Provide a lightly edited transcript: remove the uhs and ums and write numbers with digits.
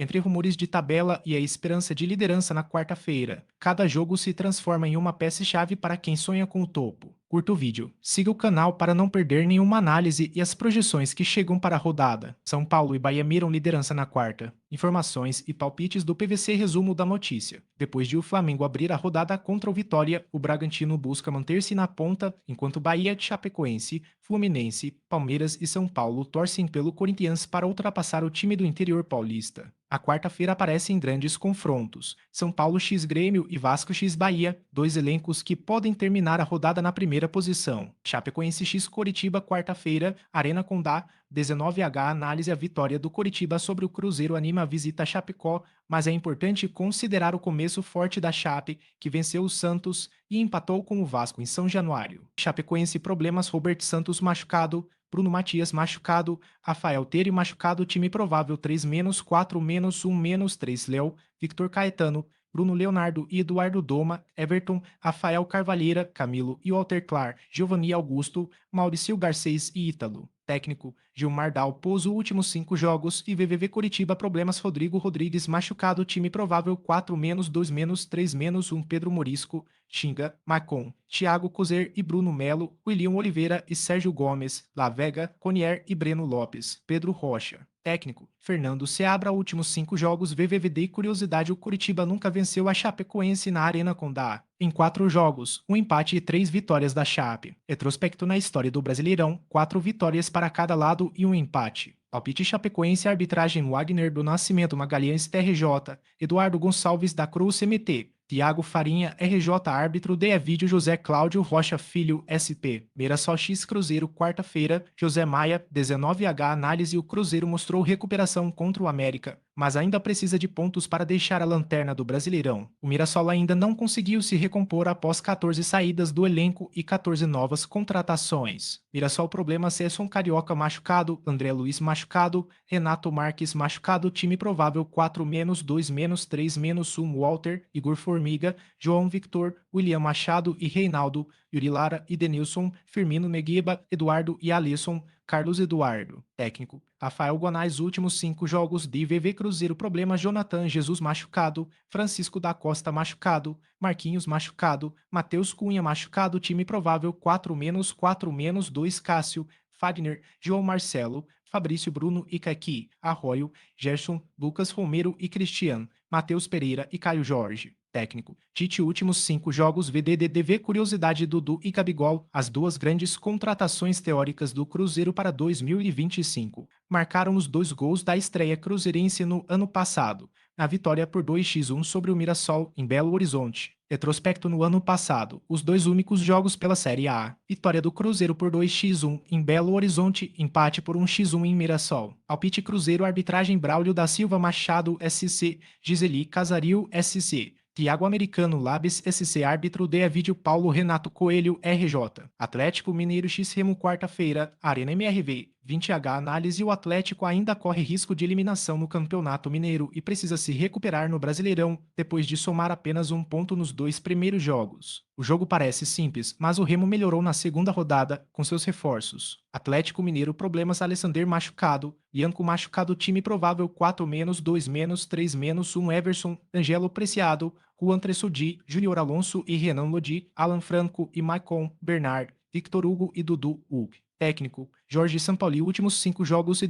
Entre rumores de tabela e a esperança de liderança na quarta-feira, cada jogo se transforma em uma peça-chave para quem sonha com o topo. Curta o vídeo, siga o canal para não perder nenhuma análise e as projeções que chegam para a rodada. São Paulo e Bahia miram liderança na quarta. Informações e palpites do PVC resumo da notícia. Depois de o Flamengo abrir a rodada contra o Vitória, o Bragantino busca manter-se na ponta, enquanto Bahia, Chapecoense, Fluminense, Palmeiras e São Paulo torcem pelo Corinthians para ultrapassar o time do interior paulista. A quarta-feira aparece em grandes confrontos. São Paulo x Grêmio e Vasco x Bahia, dois elencos que podem terminar a rodada na primeira posição. Chapecoense x Coritiba, quarta-feira, Arena Condá, 19h, análise a vitória do Coritiba sobre o Cruzeiro anima a visita a Chapecó, mas é importante considerar o começo forte da Chape, que venceu o Santos e empatou com o Vasco em São Januário. Chapecoense problemas, Robert Santos machucado, Bruno Matias machucado, Rafael Tere machucado, time provável 3-4-1-3 Léo, Victor Caetano, Bruno Leonardo e Eduardo Doma, Everton, Rafael Carvalheira, Camilo e Walter Clar, Giovanni Augusto, Mauricio Garcês e Ítalo. Técnico, Gilmar Dal pôs os últimos 5 jogos e VVV Curitiba problemas Rodrigo Rodrigues machucado, time provável 4-2-3-1 Pedro Morisco, Xinga, Macon, Thiago Cozer e Bruno Melo, William Oliveira e Sérgio Gomes, Lavega, Conier e Breno Lopes, Pedro Rocha. Técnico, Fernando Seabra, últimos 5 jogos, VVVD e curiosidade, o Curitiba nunca venceu a Chapecoense na Arena Condá. Em 4 jogos, um empate e 3 vitórias da Chape. Retrospecto na história do Brasileirão, 4 vitórias para cada lado e um empate. Palpite Chapecoense, arbitragem Wagner do Nascimento Magalhães TRJ, Eduardo Gonçalves da Cruz CMT, Tiago Farinha, RJ árbitro, DE Vídeo José Cláudio Rocha Filho, SP. Mirassol X Cruzeiro, quarta-feira, José Maia, 19h, análise, o Cruzeiro mostrou recuperação contra o América, mas ainda precisa de pontos para deixar a lanterna do Brasileirão. O Mirassol ainda não conseguiu se recompor após 14 saídas do elenco e 14 novas contratações. Mirassol problema, Cesson Carioca machucado, André Luiz machucado, Renato Marques machucado, time provável 4-2-3-1 Walter, Igor Formiga, João Victor, William Machado e Reinaldo, Yuri Lara e Denilson, Firmino Negueba, Eduardo e Alisson, Carlos Eduardo. Técnico, Rafael Gonais, últimos 5 jogos de VV Cruzeiro problema, Jonathan Jesus machucado, Francisco da Costa machucado, Marquinhos machucado, Matheus Cunha machucado, time provável 4-4-2 Cássio, Fagner, João Marcelo, Fabrício Bruno e Kaki, Arroio, Gerson, Lucas Romero e Cristiano, Matheus Pereira e Caio Jorge. Técnico, Tite últimos 5 jogos VDDV curiosidade Dudu e Gabigol, as duas grandes contratações teóricas do Cruzeiro para 2025. Marcaram os 2 gols da estreia cruzeirense no ano passado, na vitória por 2-1 sobre o Mirassol em Belo Horizonte. Retrospecto no ano passado, os 2 únicos jogos pela Série A. Vitória do Cruzeiro por 2-1 em Belo Horizonte, empate por 1-1 em Mirassol. Palpite Cruzeiro, arbitragem Braulio da Silva Machado SC, Giseli Casaril SC. Tiago Americano Labs SC árbitro DE Vídeo Paulo Renato Coelho RJ. Atlético Mineiro X Remo quarta-feira, Arena MRV, 20h análise, o Atlético ainda corre risco de eliminação no Campeonato Mineiro e precisa se recuperar no Brasileirão depois de somar apenas 1 ponto nos 2 primeiros jogos. O jogo parece simples, mas o Remo melhorou na segunda rodada com seus reforços. Atlético Mineiro problemas, Alessander machucado, Ianco machucado, time provável 4-2-3-1 Everson, Angelo Preciado, Juan Tresudi, Júnior Alonso e Renan Lodi, Alan Franco e Maicon Bernard, Victor Hugo e Dudu Hugo. Técnico, Jorge Sampaoli, últimos 5 jogos e